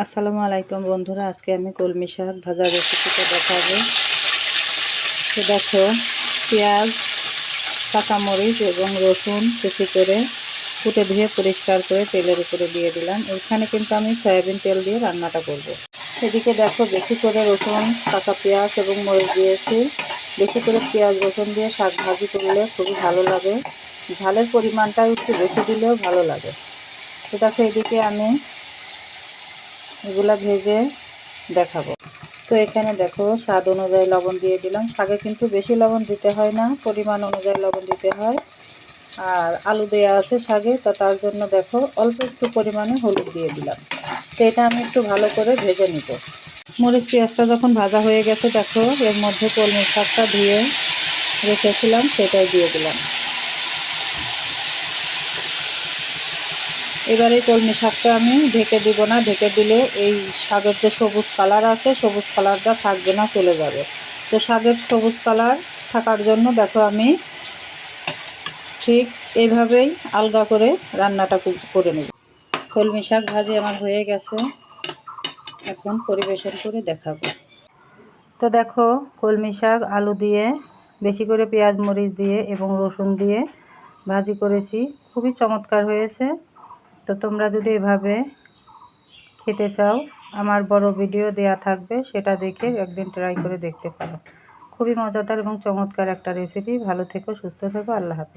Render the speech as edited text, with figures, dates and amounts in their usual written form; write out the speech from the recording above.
আসসালামু আলাইকুম বন্ধুরা, আজকে আমি কলমি শাক ভাজা রেসিপিটা দেখাবো। তো দেখো, পেঁয়াজ, কাঁচামরিচ এবং রসুন কুচি করে কুটে ধুয়ে পরিষ্কার করে তেলের উপরে দিয়ে দিলাম। এখানে কিন্তু আমি সয়াবিন তেল দিয়ে রান্নাটা করব। এদিকে দেখো, বেশি করে রসুন, কাঁচা পেঁয়াজ এবং মরিচ দিয়েছি। বেশি করে পেঁয়াজ রসুন দিয়ে শাক ভাজি করলে খুবই ভালো লাগে। ঝালের পরিমাণটা একটু বেশি দিলেও ভালো লাগে। তো দেখো, এদিকে আমি এগুলা ভেজে দেখাবো। তো এখানে দেখো, স্বাদ অনুযায়ী লবণ দিয়ে দিলাম। শাকে কিন্তু বেশি লবণ দিতে হয় না, পরিমাণ অনুযায়ী লবণ দিতে হয়। আর আলু দেওয়া আছে শাকে, তো তার জন্য দেখো অল্প একটু পরিমাণে হলুদ দিয়ে দিলাম। তো এটা আমি একটু ভালো করে ভেজে নিব। মরিচ পেঁয়াজটা যখন ভাজা হয়ে গেছে, দেখো এর মধ্যে কলমি শাকটা ধুয়ে রেখেছিলাম, সেটাই দিয়ে দিলাম। এবার এই কলমি শাকটা আমি ঢেকে দিব না, ঢেকে দিলে এই শাকের যে সবুজ কালার আছে, সবুজ কালারটা থাকবে না, চলে যাবে। তো শাকের সবুজ কালার থাকার জন্য দেখো আমি ঠিক এইভাবেই আলগা করে রান্নাটা করে নেব। কলমি শাক ভাজি আমার হয়ে গেছে, এখন পরিবেশন করে দেখাবো। তো দেখো, কলমি শাক আলু দিয়ে, বেশি করে পেঁয়াজ মরিচ দিয়ে এবং রসুন দিয়ে ভাজি করেছি, খুবই চমৎকার হয়েছে। তো তোমরা যদি এভাবে খেতে চাও, আমার বড় ভিডিও দেয়া থাকবে, সেটা দেখে একদিন ট্রাই করে দেখতে পারো। খুবই মজাদার এবং চমৎকার একটা রেসিপি। ভালো থেকো, সুস্থ থেকো, আল্লাহ হাফেজ।